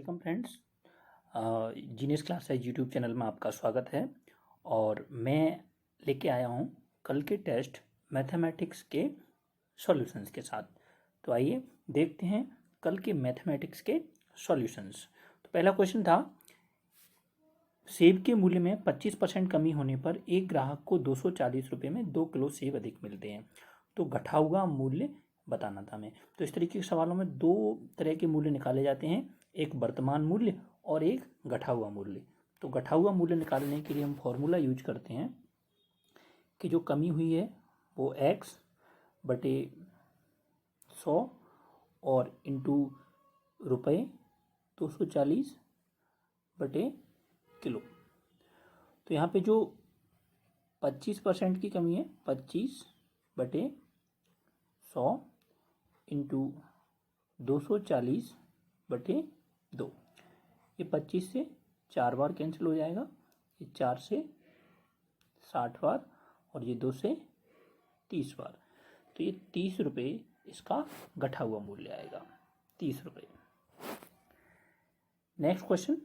Welcome friends. Genius classes YouTube channel में आपका स्वागत है और मैं लेके आया हूँ कल के टेस्ट मैथमेटिक्स के सॉल्यूशंस के साथ। तो आइए देखते हैं कल के मैथमेटिक्स के सॉल्यूशंस। तो पहला क्वेश्चन था, सेब के मूल्य में 25% कमी होने पर एक ग्राहक को 240 रुपये में 2 किलो सेब अधिक मिलते हैं, तो घटा हुआ मूल्य बताना था हमें। तो इस तरीके के सवालों में दो तरह के मूल्य निकाले जाते हैं, एक वर्तमान मूल्य और एक घटा हुआ मूल्य। तो घटा हुआ मूल्य निकालने के लिए हम फॉर्मूला यूज करते हैं कि जो कमी हुई है वो x बटे 100 और इंटू रुपये 240 बटे किलो। तो यहाँ पे जो 25% की कमी है 25 बटे 100 इंटू 240 बटे 2, ये 25 से 4 बार कैंसिल हो जाएगा, ये 4 से 60 बार और ये 2 से 30 बार। तो ये 30 रुपये इसका घटा हुआ मूल्य आएगा, 30 रुपये। नेक्स्ट क्वेश्चन,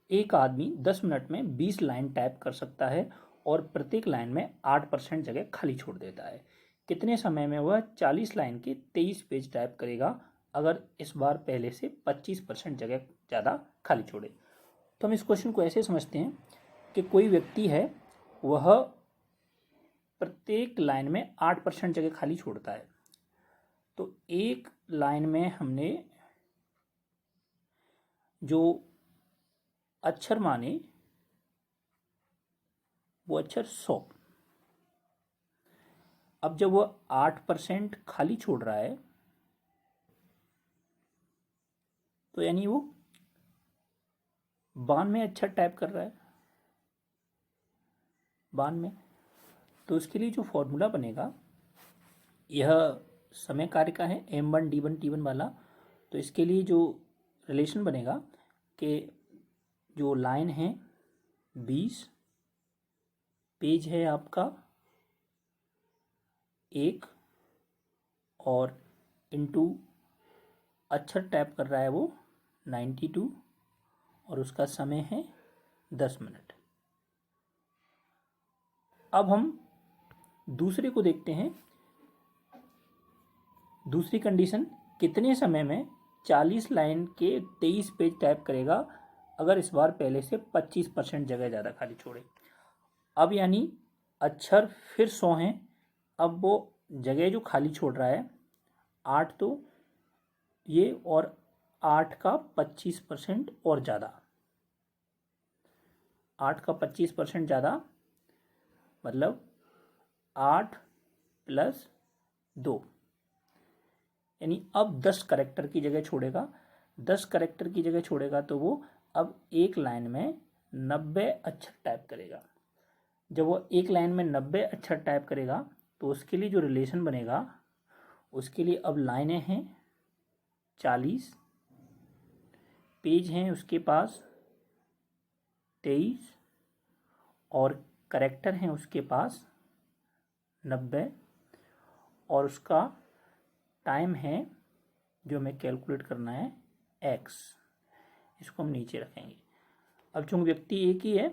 एक आदमी 10 मिनट में 20 लाइन टाइप कर सकता है और प्रत्येक लाइन में 8% जगह खाली छोड़ देता है। कितने समय में वह 40 लाइन के 23 पेज टाइप करेगा अगर इस बार पहले से 25% जगह ज़्यादा खाली छोड़े? तो हम इस क्वेश्चन को ऐसे समझते हैं कि कोई व्यक्ति है, वह प्रत्येक लाइन में 8% जगह खाली छोड़ता है। तो एक लाइन में हमने जो अक्षर माने वो अक्षर 100। अब जब वह 8% खाली छोड़ रहा है तो यानी वो 92 अक्षर टाइप कर रहा है, 92। तो उसके लिए जो फॉर्मूला बनेगा, यह समय कार्य का है, m1 d1 t1 वाला। तो इसके लिए जो रिलेशन बनेगा कि जो लाइन है 20, पेज है आपका 1 और इंटू अक्षर टाइप कर रहा है वो 92 और उसका समय है 10 मिनट। अब हम दूसरे को देखते हैं। दूसरी कंडीशन, कितने समय में 40 लाइन के 23 पेज टाइप करेगा अगर इस बार पहले से 25% जगह ज़्यादा खाली छोड़े। अब यानी अक्षर फिर 100 हैं, अब वो जगह जो खाली छोड़ रहा है 8, तो ये और 8 का 25% और ज़्यादा, 8 का 25% ज़्यादा मतलब 8 + 2, यानी अब 10 कैरेक्टर की जगह छोड़ेगा। 10 कैरेक्टर की जगह छोड़ेगा तो वो अब एक लाइन में 90 अक्षर टाइप करेगा। जब वो एक लाइन में 90 अक्षर टाइप करेगा तो उसके लिए जो रिलेशन बनेगा, उसके लिए अब लाइनें हैं 40, पेज हैं उसके पास 23 और कैरेक्टर हैं उसके पास 90 और उसका टाइम है जो हमें कैलकुलेट करना है x। इसको हम नीचे रखेंगे। अब चूंकि व्यक्ति एक ही है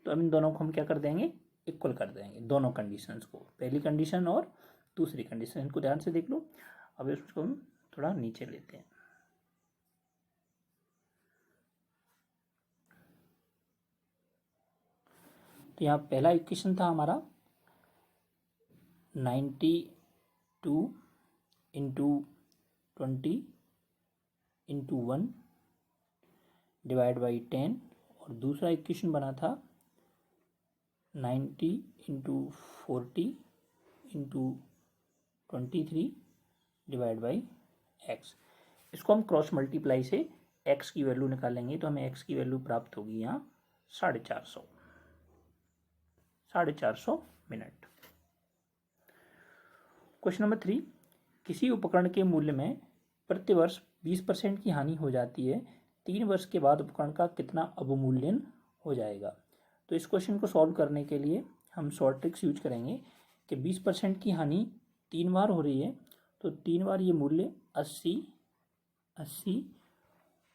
तो अब इन दोनों को हम क्या कर देंगे, इक्वल कर देंगे, दोनों कंडीशंस को, पहली कंडीशन और दूसरी कंडीशन। इनको ध्यान से देख लो। अब इसको हम थोड़ा नीचे लेते हैं। तो यहाँ पहला इक्वेशन था हमारा 92 इंटू 20 इंटू 1 डिवाइड बाई 10 और दूसरा इक्वेशन बना था 90 into 40 into 23 divide by x। इसको हम क्रॉस मल्टीप्लाई से x की वैल्यू निकालेंगे तो हमें x की वैल्यू प्राप्त होगी यहाँ 450 मिनट। क्वेश्चन नंबर 3, किसी उपकरण के मूल्य में प्रतिवर्ष 20% की हानि हो जाती है, 3 वर्ष के बाद उपकरण का कितना अवमूल्यन हो जाएगा? तो इस क्वेश्चन को सॉल्व करने के लिए हम शॉर्ट ट्रिक्स यूज करेंगे कि 20% की हानि 3 बार हो रही है तो 3 बार ये मूल्य 80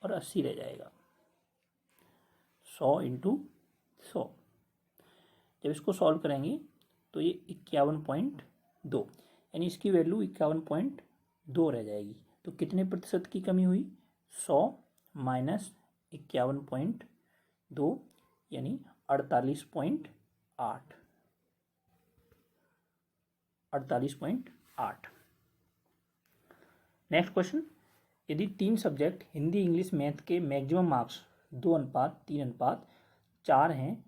और 80 रह जाएगा। 100 इंटू 100, जब इसको सॉल्व करेंगे तो ये 51.2, यानी इसकी वैल्यू 51.2 रह जाएगी। तो कितने प्रतिशत की कमी हुई? 100 माइनस 51.2 यानी 48.8। 48.8। नेक्स्ट क्वेश्चन, यदि 3 सब्जेक्ट हिंदी इंग्लिश मैथ के मैक्सिमम मार्क्स 2:3:4 हैं,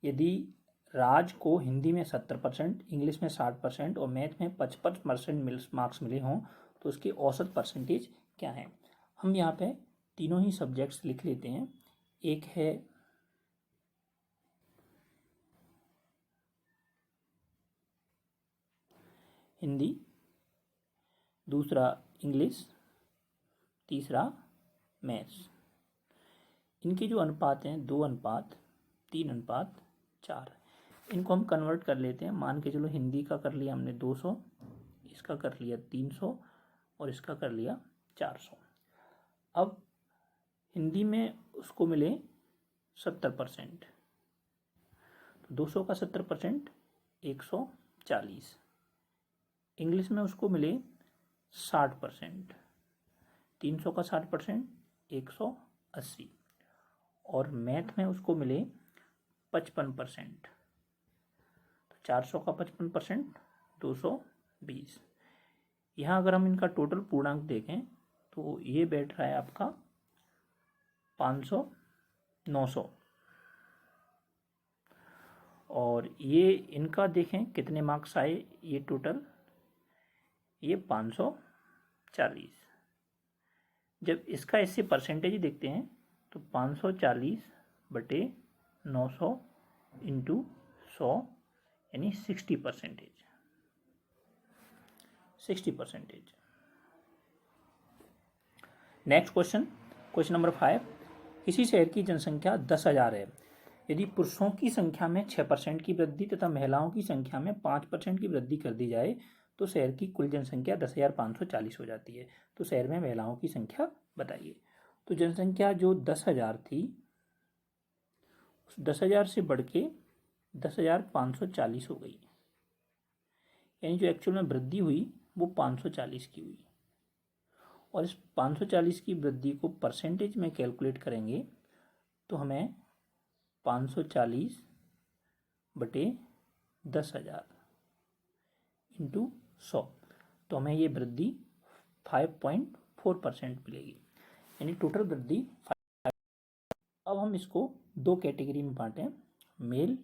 यदि राज को हिंदी में 70%, इंग्लिश में 60% और मैथ में 55% मार्क्स मिले हों, तो उसकी औसत परसेंटेज क्या है? हम यहाँ पे तीनों ही सब्जेक्ट्स लिख लेते हैं। एक है हिंदी, दूसरा इंग्लिश, तीसरा मैथ्स। इनके जो अनुपात हैं 2:3:4, इनको हम कन्वर्ट कर लेते हैं। मान के चलो हिंदी का कर लिया हमने 200, इसका कर लिया 300 और इसका कर लिया 400। अब हिंदी में उसको मिले 70%, तो 200 का 70% 140। इंग्लिश में उसको मिले 60%, 300 का 60% 180। और मैथ में उसको मिले 55%, तो 400 का 55% 220। यहाँ अगर हम इनका टोटल पूर्णांक देखें तो ये बैठ रहा है आपका 500, 900। और ये इनका देखें कितने मार्क्स आए, ये टोटल ये 540। जब इसका ऐसे परसेंटेज देखते हैं तो 540/900 इंटू 100 यानी 60%। नेक्स्ट क्वेश्चन, क्वेश्चन नंबर 5, किसी शहर की जनसंख्या 10,000 है। यदि पुरुषों की संख्या में 6% की वृद्धि तथा महिलाओं की संख्या में 5% की वृद्धि कर दी जाए तो शहर की कुल जनसंख्या 10,540 हो जाती है। तो शहर में महिलाओं की संख्या बताइए। तो जनसंख्या जो 10,000 थी, उस 10,000 से बढ़ के 10,540 हो गई, यानी जो एक्चुअल में वृद्धि हुई वो 540 की हुई। और इस 540 की वृद्धि को परसेंटेज में कैलकुलेट करेंगे तो हमें 540/10,000 इंटू 100, तो हमें ये वृद्धि 5.4% मिलेगी, यानी टोटल वृद्धि 5। अब हम इसको दो कैटेगरी में बांटें, मेल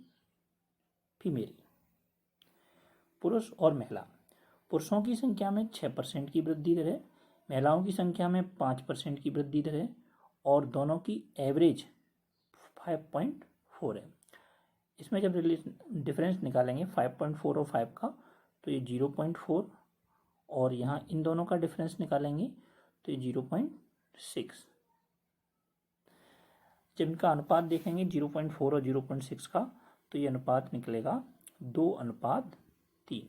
फीमेल, पुरुष और महिला। पुरुषों की संख्या में 6% की वृद्धि दर है, महिलाओं की संख्या में 5% की वृद्धि दर है, और दोनों की एवरेज 5.4 है। इसमें जब डिफरेंस निकालेंगे 5.4 और 5 का तो ये 0.4, और यहाँ इन दोनों का डिफरेंस निकालेंगे तो ये 0.6। जब इनका अनुपात देखेंगे 0.4 और 0.6 का तो ये अनुपात निकलेगा 2:3,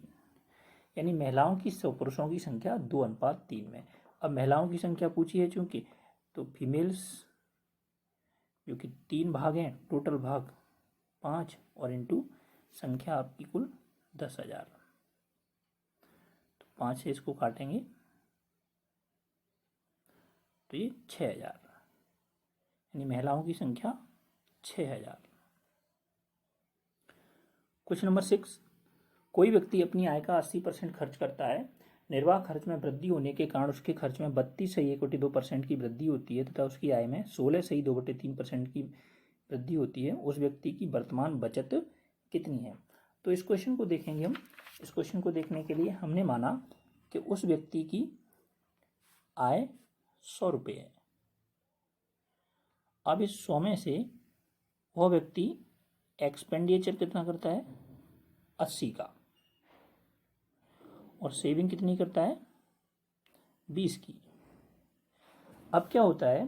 यानी महिलाओं की पुरुषों की संख्या 2:3 में। अब महिलाओं की संख्या पूछी है चूंकि, तो फीमेल्स जो कि 3 भाग हैं, टोटल भाग 5 और इंटू संख्या आपकी कुल 10,000, तो 5 से इसको काटेंगे तो ये 6,000, यानी महिलाओं की संख्या 6,000। क्वेश्चन नंबर 6, कोई व्यक्ति अपनी आय का 80% खर्च करता है। निर्वाह खर्च में वृद्धि होने के कारण उसके खर्च में 32.2% की वृद्धि होती है तथा उसकी आय में 16.2/3% की वृद्धि होती है। उस व्यक्ति की वर्तमान बचत कितनी है? तो इस क्वेश्चन को देखेंगे हम। इस क्वेश्चन को देखने के लिए हमने माना कि उस व्यक्ति की आय 100 रुपये है। अब इस 100 में से वह व्यक्ति एक्सपेंडिचर कितना करता है? 80 का, और सेविंग कितनी करता है? 20 की। अब क्या होता है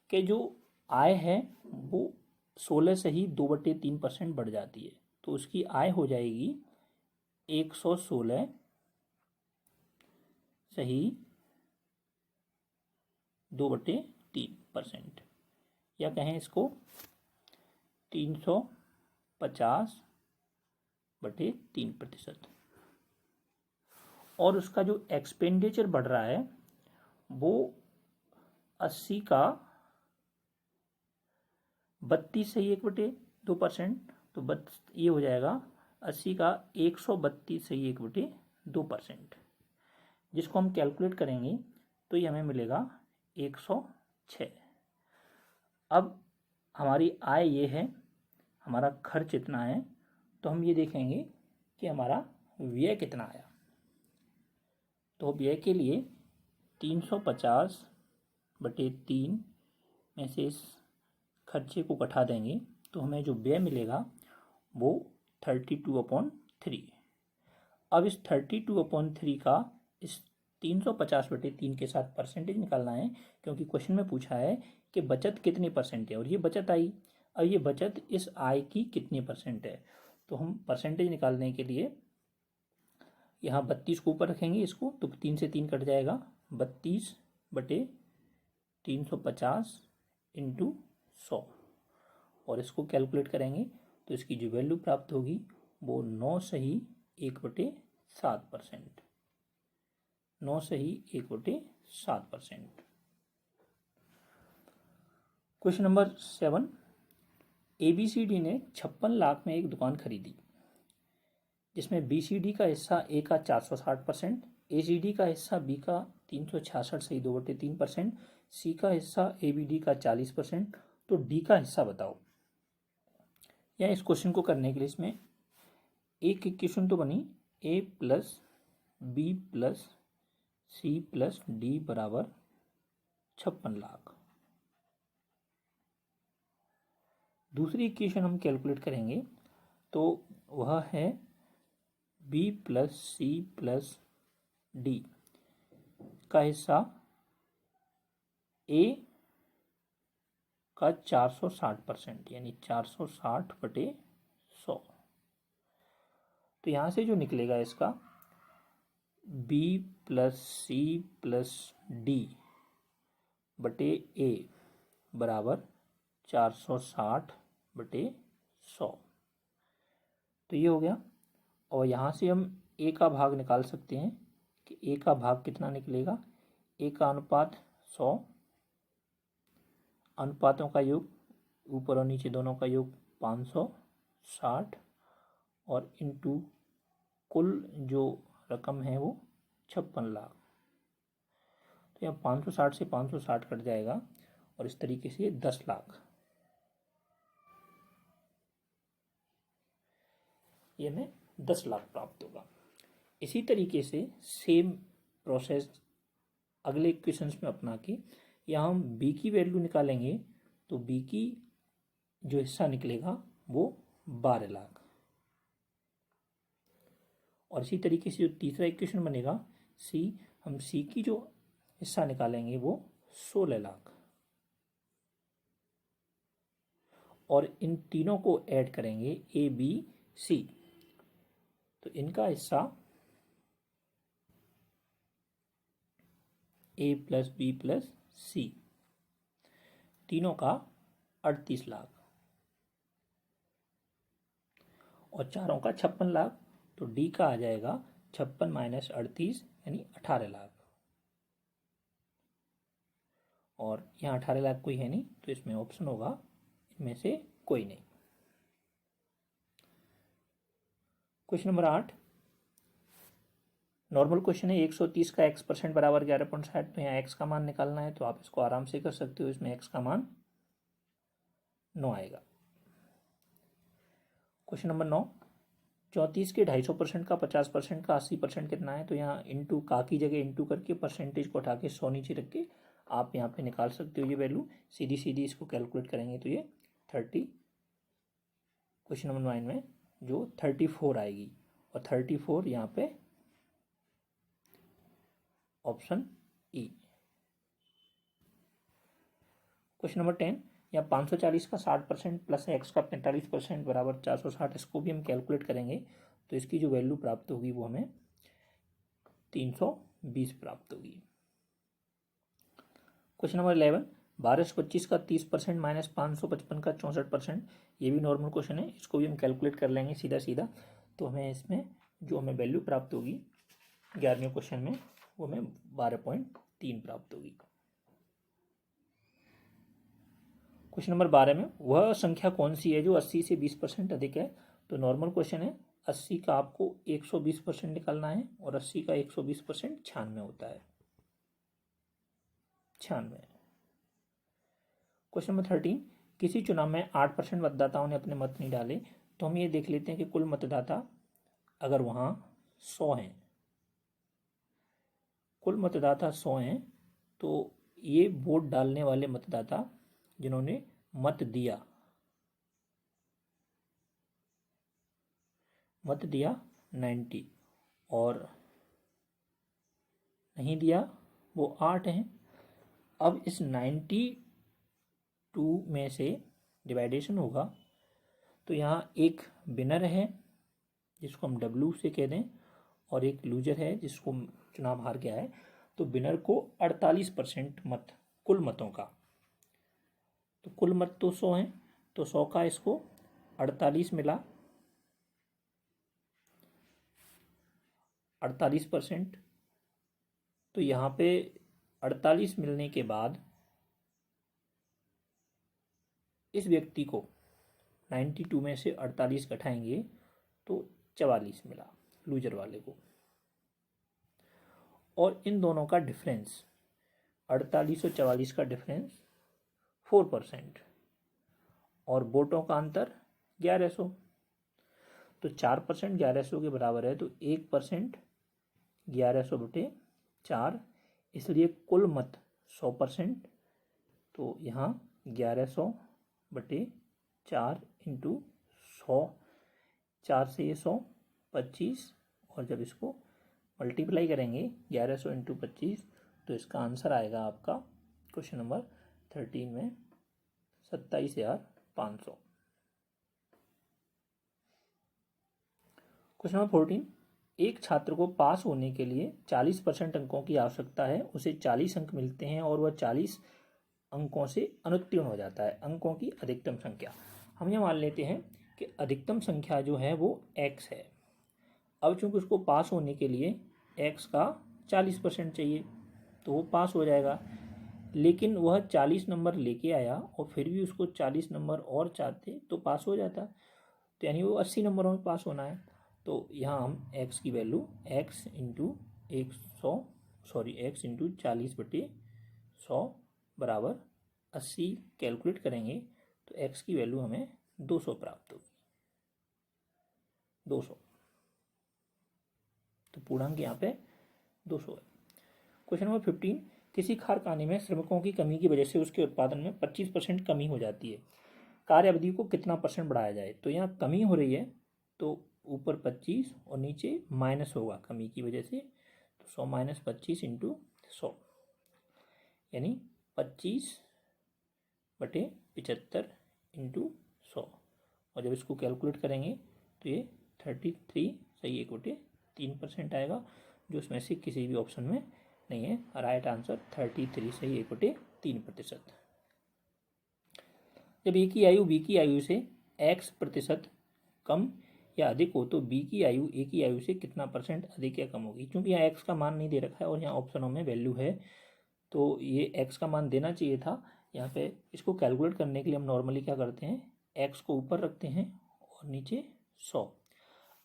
कि जो आय है वो 16 से ही 2/3% बढ़ जाती है, तो उसकी आय हो जाएगी 116 सही 2/3। परसेंट, या कहें इसको 350/3%। और उसका जो एक्सपेंडिचर बढ़ रहा है वो 80 का 32/1/2%। तो ये हो जाएगा 80 का 132/1/2%, जिसको हम कैलकुलेट करेंगे तो ये हमें मिलेगा 106। अब हमारी आय ये है, हमारा खर्च इतना है, तो हम ये देखेंगे कि हमारा व्यय कितना आया। तो व्यय के लिए 350/3 में से इस खर्चे को घटा देंगे तो हमें जो व्यय मिलेगा वो 32/3। अब इस 32/3 का इस 350/3 के साथ परसेंटेज निकालना है, क्योंकि क्वेश्चन में पूछा है कि बचत कितनी परसेंट है, और ये बचत आई। अब ये बचत इस आय की कितनी परसेंट है, तो हम परसेंटेज निकालने के लिए यहाँ 32 को ऊपर रखेंगे, इसको तो 3 से 3 कट जाएगा, 32/350 × 100, और इसको कैलकुलेट करेंगे तो इसकी जो वैल्यू प्राप्त होगी वो 9/1/7%। 9/1/7%। क्वेश्चन नंबर 7, ABCD ने 56 लाख में एक दुकान खरीदी, जिसमें BCD का हिस्सा A का 460%, ACD का हिस्सा B का 366/2/3%, C का हिस्सा ABD का 40%। तो D का हिस्सा बताओ। या इस क्वेश्चन को करने के लिए इसमें एक इक्वेशन तो बनी, A + B + C + D = 56 lakh. दूसरी इक्वेशन हम कैलकुलेट करेंगे तो वह है B + C + D का हिस्सा A का 460%, यानी 460/100। तो यहाँ से जो निकलेगा इसका B + C + D बटे A बराबर 460/100। तो ये हो गया। और यहाँ से हम A का भाग निकाल सकते हैं कि A का भाग कितना निकलेगा। A का अनुपात 100, अनुपातों का योग ऊपर और नीचे दोनों का योग 560, और इनटू कुल जो रकम है वो 56 लाख। तो यहाँ 560 से 560 कट जाएगा, और इस तरीके से 10 लाख, ये हमें 10 लाख प्राप्त होगा। इसी तरीके से सेम प्रोसेस अगले क्वेश्चंस में अपना के यहाँ हम B की वैल्यू निकालेंगे, तो B की जो हिस्सा निकलेगा वो 12 लाख। और इसी तरीके से जो तीसरा इक्वेशन बनेगा हम C की जो हिस्सा निकालेंगे वो 16 लाख। और इन तीनों को ऐड करेंगे A B C, तो इनका हिस्सा A + B + C, तीनों का 38 लाख, और चारों का 56 लाख। तो D का आ जाएगा 56 - 38 यानी 18 लाख। और यहाँ 18 लाख कोई है नहीं, तो इसमें ऑप्शन होगा इनमें से कोई नहीं। क्वेश्चन नंबर 8, नॉर्मल क्वेश्चन है। 130 का x% बराबर 11.60। तो यहाँ x का मान निकालना है, तो आप इसको आराम से कर सकते हो। इसमें x का मान 9 आएगा। क्वेश्चन नंबर 9, 34 के 250% का 50% का 80% कितना है। तो यहाँ इंटू का की जगह इंटू करके परसेंटेज को उठा के 100 नीचे रख के आप यहाँ पे निकाल सकते हो ये वैल्यू। सीधी सीधी इसको कैलकुलेट करेंगे तो ये 30, क्वेश्चन नंबर 9 में जो 34 आएगी, और 34 यहाँ पे ऑप्शन ई। क्वेश्चन नंबर 10, यहाँ 540 का 60% प्लस x का 45% बराबर 460। इसको भी हम कैलकुलेट करेंगे तो इसकी जो वैल्यू प्राप्त होगी वो हमें 320 प्राप्त होगी। क्वेश्चन नंबर 11, 1225 का 30% माइनस 555 का 64%, ये भी नॉर्मल क्वेश्चन है, इसको भी हम कैलकुलेट कर लेंगे सीधा सीधा। तो हमें इसमें जो हमें वैल्यू प्राप्त होगी 11वें क्वेश्चन में, वो हमें 12.3 प्राप्त होगी। क्वेश्चन नंबर 12 में, वह संख्या कौन सी है जो 80 से 20% अधिक है? तो नॉर्मल क्वेश्चन है, 80 का आपको 120% निकालना है और 80 का 120% 96 होता है, 96। क्वेश्चन नंबर 13, किसी चुनाव में 8% मतदाताओं ने अपने मत नहीं डाले, तो हम ये देख लेते हैं कि कुल मतदाता अगर वहाँ 100 हैं, कुल मतदाता 100 हैं, तो ये वोट डालने वाले मतदाता जिन्होंने मत दिया 90 और नहीं दिया वो 8 हैं। अब इस 92 में से डिवाइडेशन होगा, तो यहाँ एक विनर है जिसको हम W से कह दें और एक लूजर है जिसको चुनाव हार गया है। तो विनर को 48% मत, कुल मतों का, तो कुल मत तो 100 हैं, तो 100 का इसको 48 मिला, 48%। तो यहाँ पे 48 मिलने के बाद इस व्यक्ति को 92 में से 48 घटाएंगे तो 44 मिला लूजर वाले को। और इन दोनों का डिफरेंस 48 और 44 का डिफरेंस 4% और वोटों का अंतर 1100, तो 4% 1100 के बराबर है, तो 1% 1100 बटे 4, इसलिए कुल मत 100%। तो यहाँ 1100 बटे 4 इंटू 100, 4 से ये 100 25, और जब इसको मल्टीप्लाई करेंगे 1100 इंटू 25, तो इसका आंसर आएगा आपका क्वेश्चन नंबर 13 में 27,500। क्वेश्चन नंबर 14, एक छात्र को पास होने के लिए 40% अंकों की आवश्यकता है, उसे 40 अंक मिलते हैं और वह 40 अंकों से अनुत्तीर्ण हो जाता है। अंकों की अधिकतम संख्या, हम ये मान लेते हैं कि अधिकतम संख्या जो है वो x है। अब चूंकि उसको पास होने के लिए x का 40% चाहिए, तो वो पास हो जाएगा, लेकिन वह 40 नंबर लेके आया और फिर भी उसको 40 नंबर और चाहते तो पास हो जाता, तो यानी वो 80 नंबरों में पास होना है। तो यहाँ हम x की वैल्यू x इंटू 40 बटे 100 बराबर 80 कैलकुलेट करेंगे, तो x की वैल्यू हमें 200 प्राप्त होगी, 200। तो पूर्णांक यहाँ पे 200 है। क्वेश्चन नंबर 15, किसी कारखाने में श्रमिकों की कमी की वजह से उसके उत्पादन में 25% कमी हो जाती है, कार्य अवधि को कितना % बढ़ाया जाए? तो यहाँ कमी हो रही है, तो ऊपर 25 और नीचे माइनस होगा कमी की वजह से, तो 100 माइनस 25 इंटू 100, यानी 25 बटे 75 इंटू 100, और जब इसको कैलकुलेट करेंगे तो ये 33 सही 1/3% आएगा, जो इसमें से किसी भी ऑप्शन में नहीं है। राइट आंसर 33 सही 1/3%। जब ए की आयु बी की आयु से x% कम या अधिक हो, तो बी की आयु ए की आयु से कितना % अधिक या कम होगी? क्योंकि यहाँ x का मान नहीं दे रखा है और यहाँ ऑप्शनों में वैल्यू है, तो ये x का मान देना चाहिए था यहाँ पे। इसको कैलकुलेट करने के लिए हम नॉर्मली क्या करते हैं, x को ऊपर रखते हैं और नीचे 100।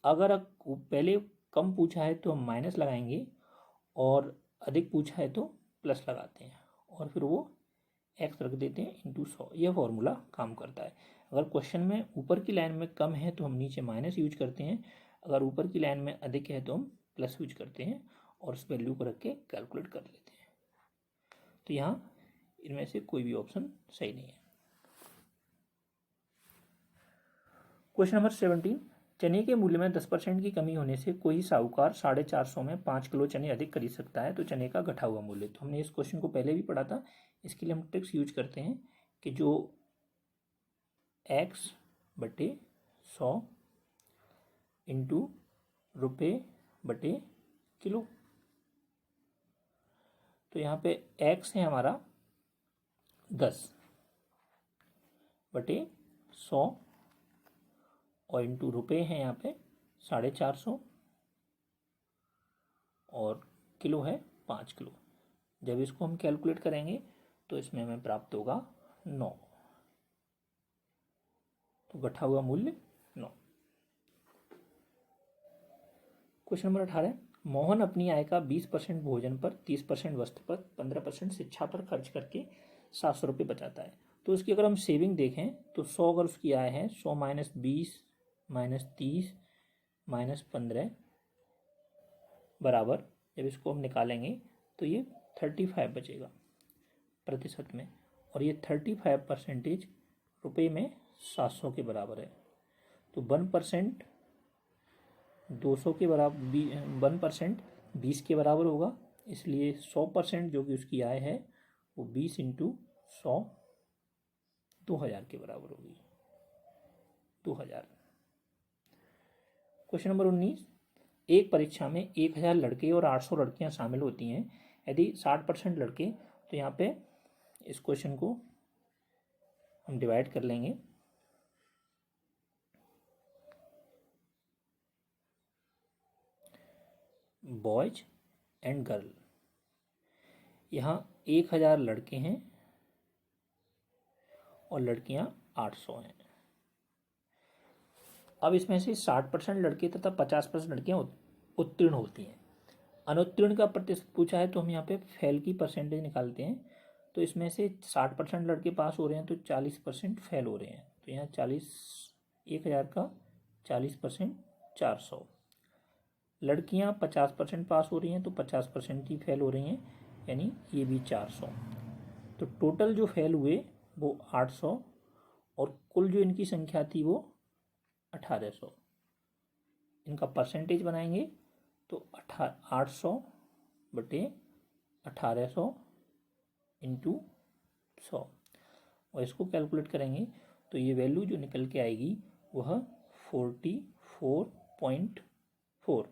अगर पहले कम पूछा है तो हम माइनस लगाएंगे और अधिक पूछा है तो प्लस लगाते हैं, और फिर वो x रख देते हैं इंटू 100। यह फॉर्मूला काम करता है। अगर क्वेश्चन में ऊपर की लाइन में कम है तो हम नीचे माइनस यूज करते हैं, अगर ऊपर की लाइन में अधिक है तो हम प्लस यूज करते हैं और उस वैल्यू को रख के कैलकुलेट कर लेते हैं। तो यहाँ इनमें से कोई भी ऑप्शन सही नहीं है। क्वेश्चन नंबर 17, चने के मूल्य में 10% की कमी होने से कोई साहूकार 450 में 5 किलो चने अधिक खरीद सकता है, तो चने का घटा हुआ मूल्य। तो हमने इस क्वेश्चन को पहले भी पढ़ा था, इसके लिए हम ट्रिक्स यूज करते हैं कि जो x बटे 100 इंटू रुपये बटे किलो, तो यहाँ पे x है हमारा 10 बटे 100 और इंटू रुपये हैं यहाँ पे 450 और किलो है 5 किलो। जब इसको हम कैलकुलेट करेंगे तो इसमें हमें प्राप्त होगा 9। तो घटा हुआ मूल्य 9। क्वेश्चन नंबर 18, मोहन अपनी आय का 20% भोजन पर, 30% वस्त्र पर, 15% शिक्षा पर खर्च करके 700 रुपये बचाता है। तो उसकी अगर हम सेविंग देखें तो 100 अगर उसकी आय है, 100 माइनस 20 माइनस 30 माइनस 15 बराबर, जब इसको हम निकालेंगे तो ये 35 बचेगा प्रतिशत में, और ये 35% रुपये में 700 के बराबर है। तो 1% 200 के बराबर, 1% 20 के बराबर होगा, इसलिए 100% जो कि उसकी आय है वो 20 इंटू 100 2000 के बराबर होगी। 2000। क्वेश्चन नंबर 19, एक परीक्षा में 1000 लड़के और 800 लड़कियां शामिल होती हैं। यदि 60% लड़के, तो यहाँ पे इस क्वेश्चन को हम डिवाइड कर लेंगे। बॉयज एंड गर्ल, यहाँ 1000 लड़के हैं और लड़कियां 800 हैं। अब इसमें से 60% लड़के तथा 50% लड़कियां उत्तीर्ण होती हैं। अनुत्तीर्ण का प्रतिशत पूछा है तो हम यहाँ पे फेल की परसेंटेज निकालते हैं। तो इसमें से 60% लड़के पास हो रहे हैं तो 40% फेल हो रहे हैं। तो यहाँ 1000 का 40% 400। लड़कियाँ 50% पास हो रही हैं तो 50% ही फेल हो रही हैं, यानी ये भी 400। तो टोटल जो फेल हुए वो 800 और कुल जो इनकी संख्या थी वो 1800। इनका परसेंटेज बनाएंगे तो 800 बटे 1800 इंटू 100, और इसको कैलकुलेट करेंगे तो ये वैल्यू जो निकल के आएगी वह 44.4।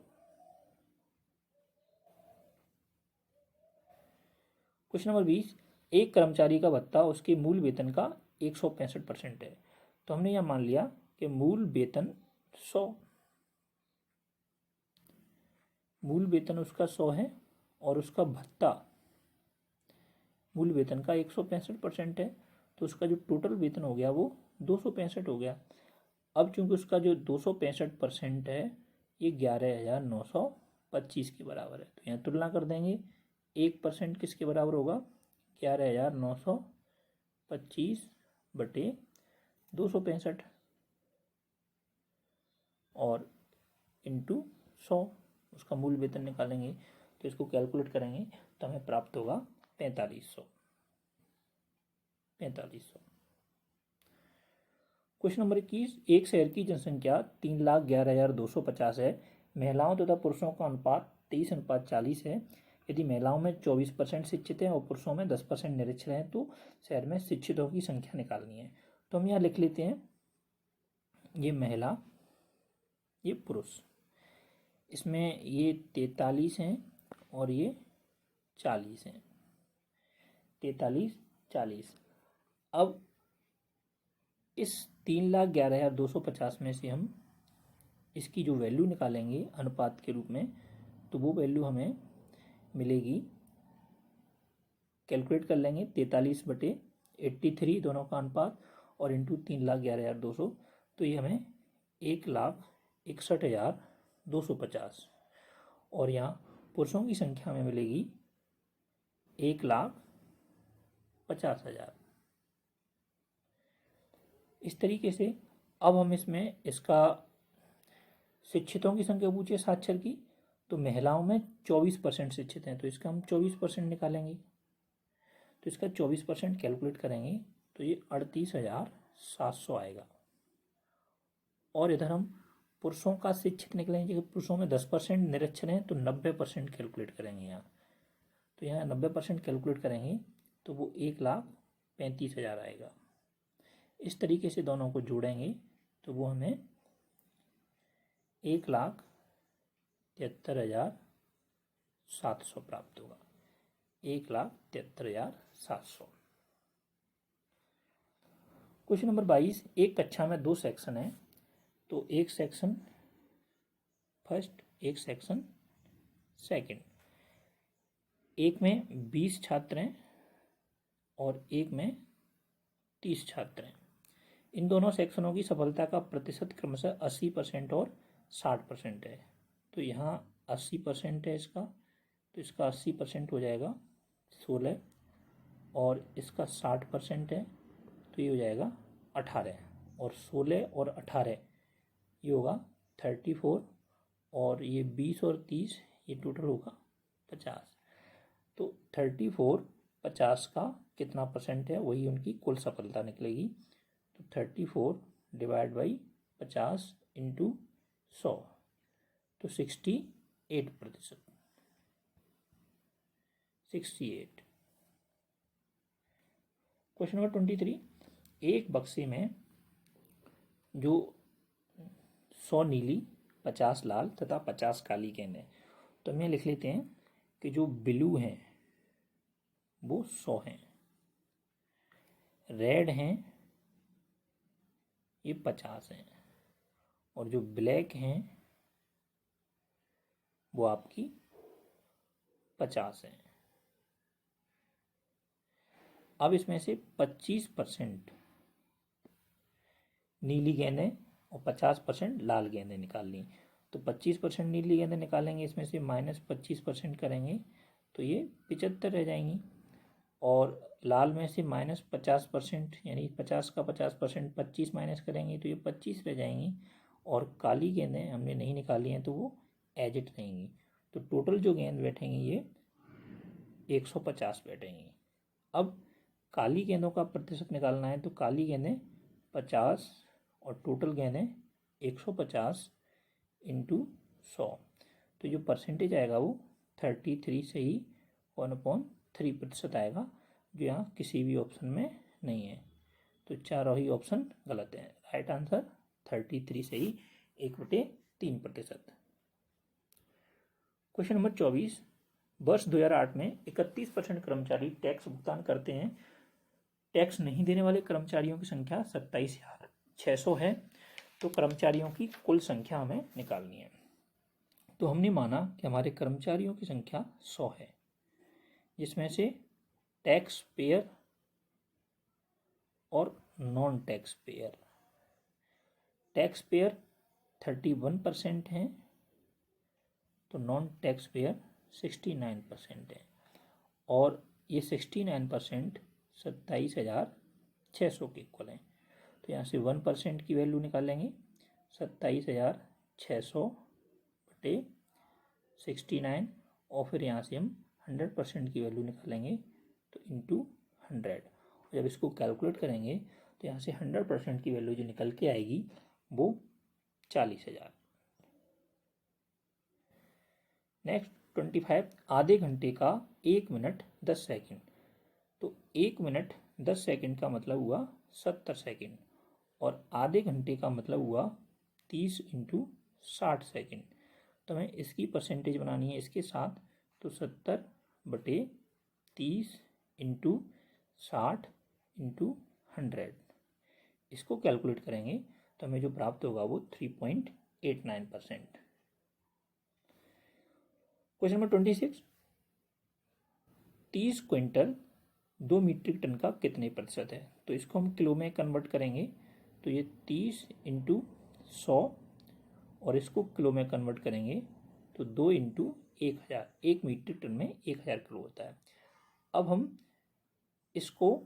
क्वेश्चन नंबर 20, एक कर्मचारी का भत्ता उसके मूल वेतन का 165% है। तो हमने यह मान लिया कि मूल वेतन 100, मूल वेतन उसका 100 है और उसका भत्ता मूल वेतन का 165% है, तो उसका जो टोटल वेतन हो गया वो 265 हो गया। अब चूंकि उसका जो 265% है ये 11,925 के बराबर है, तो यहाँ तुलना कर देंगे। 1% किसके बराबर होगा? 11,925 बटे 265 और इंटू 100 उसका मूल वेतन निकालेंगे। तो इसको कैलकुलेट करेंगे तो हमें प्राप्त होगा 4500। क्वेश्चन नंबर 21, एक शहर की जनसंख्या 3,11,250 है। महिलाओं तथा पुरुषों का अनुपात 23:40 है। यदि महिलाओं में 24% शिक्षित हैं और पुरुषों में 10% निरक्षर हैं तो शहर में शिक्षितों की संख्या निकालनी है। तो हम यहाँ लिख लेते हैं, ये महिला, ये पुरुष, इसमें ये 43 हैं और ये 40 हैं। 43 40। अब इस 3,11,250 में से हम इसकी जो वैल्यू निकालेंगे अनुपात के रूप में, तो वो वैल्यू हमें मिलेगी, कैलकुलेट कर लेंगे 43 बटे 83 दोनों का अनुपात और इंटू 3,11,200, तो ये हमें 1,61,250 और यहाँ पुरुषों की संख्या में मिलेगी 1,50,000। इस तरीके से अब हम इसमें इसका शिक्षितों की संख्या पूछिए साक्षर की, तो महिलाओं में 24% शिक्षित हैं तो इसका हम 24% निकालेंगे। तो इसका 24% कैलकुलेट करेंगे तो ये 38,700 आएगा। और इधर हम पुरुषों का शिक्षित निकलेंगे, कि पुरुषों में 10% निरक्षर हैं तो 90% कैलकुलेट करेंगे यहाँ। तो यहाँ 90% कैलकुलेट करेंगे तो वो 1,35,000 आएगा। इस तरीके से दोनों को जोड़ेंगे तो वो हमें 1,73,700 प्राप्त होगा। 1,73,700। क्वेश्चन नंबर 22, एक कक्षा में 2 सेक्शन हैं, तो एक सेक्शन फर्स्ट, एक सेक्शन सेकंड। एक में 20 छात्र हैं और एक में 30 छात्र हैं। इन दोनों सेक्शनों की सफलता का प्रतिशत क्रमशः 80% और 60% है। तो यहाँ 80% है इसका, तो इसका 80% हो जाएगा 16, और इसका 60% है तो ये हो जाएगा 18, और 16 और 18 ये होगा 34, और ये 20 और 30 ये टोटल होगा 50। तो 34 50 का कितना परसेंट है, वही उनकी कुल सफलता निकलेगी। तो 34 डिवाइड बाई 50 इंटू 100, तो 68%। 68। क्वेश्चन नंबर 23, एक बक्से में जो 100 नीली, 50 लाल तथा 50 काली गेंद है। तो हम यहाँ लिख लेते हैं कि जो ब्लू हैं वो 100 हैं, रेड हैं ये 50 हैं, और जो ब्लैक हैं वो आपकी 50 हैं। अब इसमें से 25% नीली गेंदें और 50% लाल गेंदें निकालनी। तो 25% नीली गेंदें निकालेंगे, इसमें से -25% करेंगे तो ये 75 रह जाएंगी, और लाल में से -50%, यानी 50 का 50% 25 माइनस करेंगे तो ये 25 रह जाएंगी, और काली गेंदें हमने नहीं निकाली हैं तो वो एज इट रहेंगी। तो टोटल जो गेंद बैठेंगी ये 150 बैठेंगी। अब काली गेंदों का प्रतिशत निकालना है, तो काली गेंदें 50 और टोटल गेंदें 150 इंटू 100, तो जो परसेंटेज आएगा वो 33 से ही 1/3% आएगा, जो यहाँ किसी भी ऑप्शन में नहीं है। तो चारों ही ऑप्शन गलत हैं। राइट आंसर 33 से ही 1/3%। क्वेश्चन नंबर 24, वर्ष 2008 में 31% कर्मचारी टैक्स भुगतान करते हैं। टैक्स नहीं देने वाले कर्मचारियों की संख्या 27,600 है। तो कर्मचारियों की कुल संख्या हमें निकालनी है। तो हमने माना कि हमारे कर्मचारियों की संख्या 100 है, जिसमें से टैक्स पेयर और non tax payer. Tax payer 31% हैं, तो नॉन टैक्स पेयर 69% है, और ये 69% 27,600 के इक्वल हैं। तो यहाँ से 1% की वैल्यू निकालेंगे, 27,600 बटे 69, और फिर यहाँ से हम 100% की वैल्यू निकालेंगे तो इंटू 100। जब इसको कैलकुलेट करेंगे तो यहाँ से 100% की वैल्यू जो निकल के आएगी वो 40,000। नेक्स्ट 25, आधे घंटे का 1 मिनट 10 सेकंड। तो 1 मिनट 10 सेकंड का मतलब हुआ 70 सेकंड, और आधे घंटे का मतलब हुआ 30 इंटू 60 सेकंड। तो हमें इसकी परसेंटेज बनानी है इसके साथ, तो 70 बटे 30 इंटू 60 इंटू 100। इसको कैलकुलेट करेंगे तो हमें जो प्राप्त होगा वो 3.89%। Question number 26, 30 quintal 2 metric ton का कितने प्रतिशत है। तो इसको हम किलो में कन्वर्ट करेंगे, तो ये 30 इंटू 100, और इसको किलो में कन्वर्ट करेंगे तो 2 इंटू 1000, 1 मीट्रिक टन में 1000 किलो होता है। अब हम इसको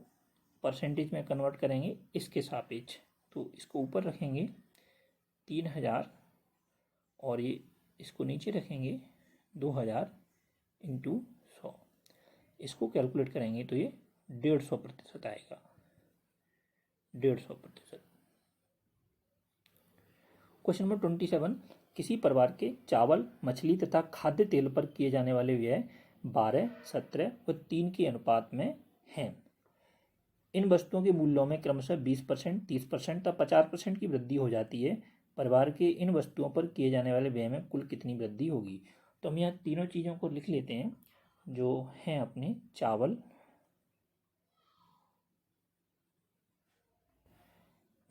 परसेंटेज में कन्वर्ट करेंगे इसके सापेक्ष, तो इसको ऊपर रखेंगे 3000, और ये इसको नीचे रखेंगे 2000 इंटू 100। इसको कैलकुलेट करेंगे तो ये 150% आएगा, 150%। क्वेश्चन नंबर 27, किसी परिवार के चावल, मछली तथा खाद्य तेल पर किए जाने वाले व्यय 12, 17 व 3 के अनुपात में हैं। इन वस्तुओं के मूल्यों में क्रमशः 20%, 30% तथा 50% की वृद्धि हो जाती है। परिवार के इन वस्तुओं पर किए जाने वाले व्यय में कुल कितनी वृद्धि होगी। तो हम यहाँ तीनों चीज़ों को लिख लेते हैं, जो हैं अपने चावल,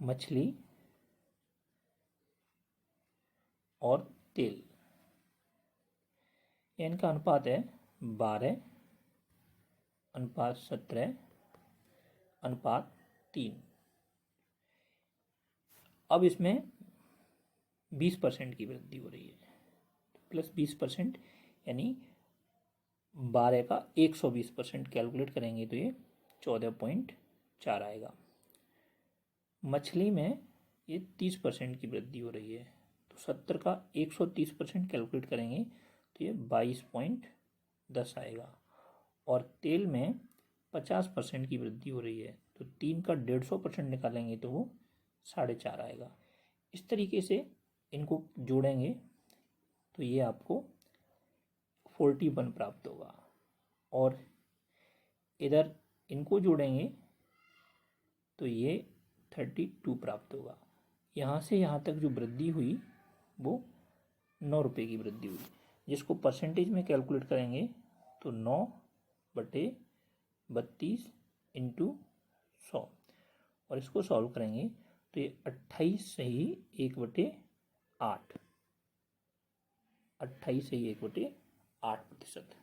मछली और तेल, इनका अनुपात है 12:17:3। अब इसमें 20% की वृद्धि हो रही है, प्लस 20%, यानी 12 का 120% कैलकुलेट करेंगे तो ये 14.4 आएगा। मछली में ये 30% की वृद्धि हो रही है, तो 70 का 130% कैलकुलेट करेंगे तो ये 22.10 आएगा। और तेल में 50% की वृद्धि हो रही है, तो 3 का 150% निकालेंगे तो वो 4.5 आएगा। इस तरीके से इनको जोड़ेंगे तो ये आपको 41 प्राप्त होगा। और इधर इनको जोड़ेंगे तो ये 32 प्राप्त होगा। यहाँ से यहाँ तक जो वृद्धि हुई वो 9 रुपये की वृद्धि हुई, जिसको परसेंटेज में कैलकुलेट करेंगे तो 9/32 इंटू 100, और इसको सॉल्व करेंगे तो ये 28/1/8, 28/1/8%।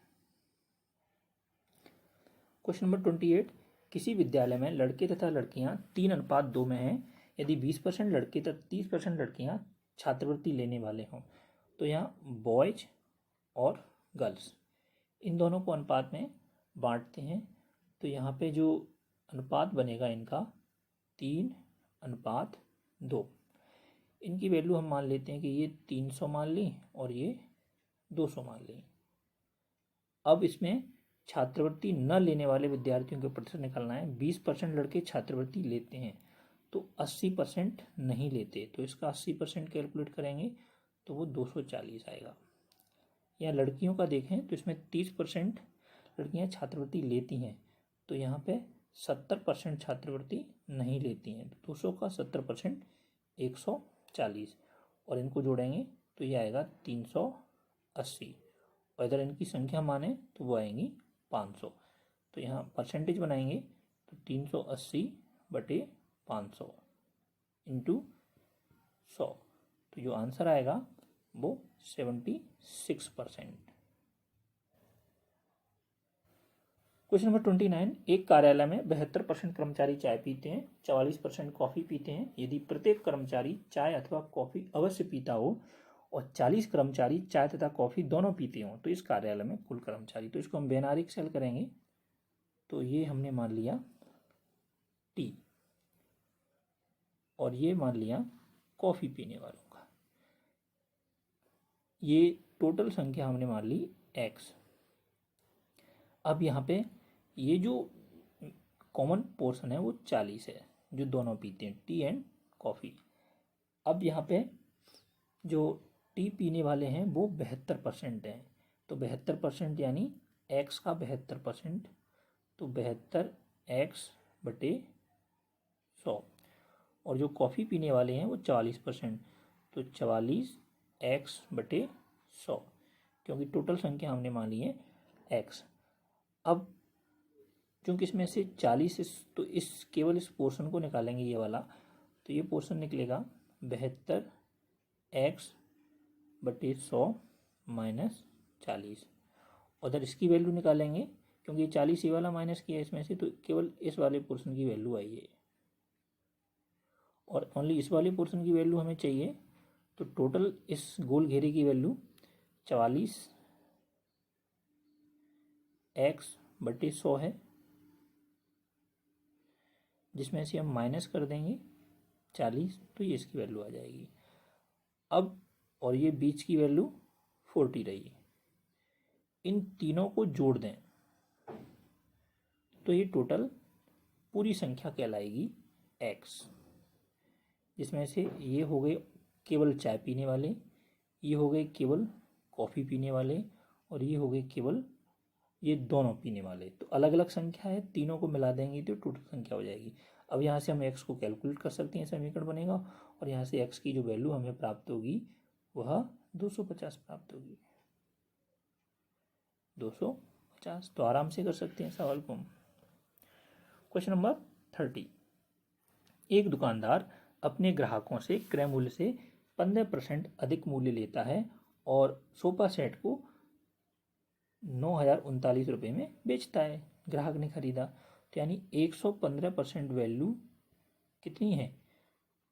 क्वेश्चन नंबर 28, किसी विद्यालय में लड़के तथा लड़कियां 3:2 में हैं। यदि 20% लड़के तथा 30% लड़कियां छात्रवृत्ति लेने वाले हों, तो यहाँ बॉयज और गर्ल्स इन दोनों को अनुपात में बांटते हैं। तो यहाँ पे जो अनुपात बनेगा इनका 3:2। इनकी वैल्यू हम मान लेते हैं कि ये 300 मान ली और ये 200 मान ली। अब इसमें छात्रवृत्ति न लेने वाले विद्यार्थियों के प्रतिशत निकालना है। 20% लड़के छात्रवृत्ति लेते हैं तो 80% नहीं लेते, तो इसका 80% कैलकुलेट करेंगे तो वो 240 आएगा। या लड़कियों का देखें तो इसमें 30% लड़कियां छात्रवृत्ति लेती हैं, तो यहाँ पे 70% छात्रवृत्ति नहीं लेती हैं, तो 200 का 70% 140, और इनको जोड़ेंगे तो ये आएगा 380, और इधर इनकी संख्या माने तो वो आएंगी 500। तो यहाँ परसेंटेज बनाएंगे तो 380/500 इंटू 100, तो जो आंसर आएगा वो 76%। क्वेश्चन नंबर 29, एक कार्यालय में 72% कर्मचारी चाय पीते हैं, 44% कॉफ़ी पीते हैं। यदि प्रत्येक कर्मचारी चाय अथवा कॉफ़ी अवश्य पीता हो और 40 कर्मचारी चाय तथा कॉफ़ी दोनों पीते हों, तो इस कार्यालय में कुल कर्मचारी, तो इसको हम बेनारी सेल करेंगे तो ये हमने मान लिया टी, और ये मान लिया कॉफ़ी पीने वालों का। ये टोटल संख्या हमने मान ली एक्स। अब यहाँ पे ये जो कॉमन पोर्शन है वो 40 है, जो दोनों पीते हैं, टी एंड कॉफ़ी। अब यहाँ पे जो टी पीने वाले हैं वो 72% हैं, तो 72% यानी एक्स का 72%, तो 72x/100। और जो कॉफ़ी पीने वाले हैं वो 40%, तो 44x/100, क्योंकि टोटल संख्या हमने मान ली है एक्स। अब क्योंकि इसमें से 40 तो इस केवल इस पोर्शन को निकालेंगे ये वाला, तो ये पोर्शन निकलेगा 72x/100 माइनस 40। उधर इसकी वैल्यू निकालेंगे क्योंकि 40 ये वाला माइनस किया इसमें से, तो केवल इस वाले पोर्शन की वैल्यू आई है, और ओनली इस वाले पोर्शन की वैल्यू हमें चाहिए। तो टोटल इस गोल घेरे की वैल्यू 44x/100 है, जिसमें से हम माइनस कर देंगे 40, तो ये इसकी वैल्यू आ जाएगी। अब और ये बीच की वैल्यू 40 रही, इन तीनों को जोड़ दें तो ये टोटल पूरी संख्या कहलाएगी x, जिसमें से ये हो गए केवल चाय पीने वाले, ये हो गए केवल कॉफ़ी पीने वाले, और ये हो गए केवल ये दोनों पीने वाले। तो अलग अलग संख्या है, तीनों को मिला देंगे तो टोटल संख्या हो जाएगी। अब यहाँ से हम x को कैलकुलेट कर सकते हैं, समीकरण बनेगा, और यहाँ से x की जो वैल्यू हमें प्राप्त होगी वह 250 प्राप्त होगी, 250। तो आराम से कर सकते हैं सवाल को हम। क्वेश्चन नंबर 30, एक दुकानदार अपने ग्राहकों से क्रय मूल्य से 15% अधिक मूल्य लेता है और सोफा सेट को 9,039 रुपये में बेचता है। ग्राहक ने खरीदा, तो यानी 115% वैल्यू कितनी है?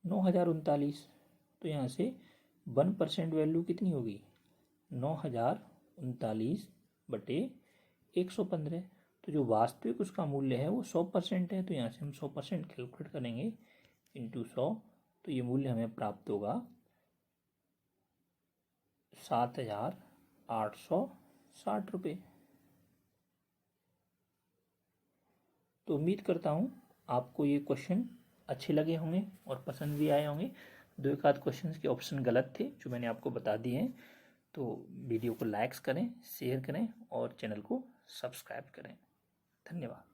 9,039। तो यहाँ से 1% वैल्यू कितनी होगी? 9,039 बटे 115। तो जो वास्तविक उसका मूल्य है वो 100% है, तो यहाँ से हम 100% कैलकुलेट करेंगे इंटू 100। तो ये मूल्य हमें प्राप्त होगा 7,860 रुपये। तो उम्मीद करता हूँ आपको ये क्वेश्चन अच्छे लगे होंगे और पसंद भी आए होंगे। दो एक आध क्वेश्चन के ऑप्शन गलत थे जो मैंने आपको बता दिए हैं। तो वीडियो को लाइक्स करें, शेयर करें और चैनल को सब्सक्राइब करें। धन्यवाद।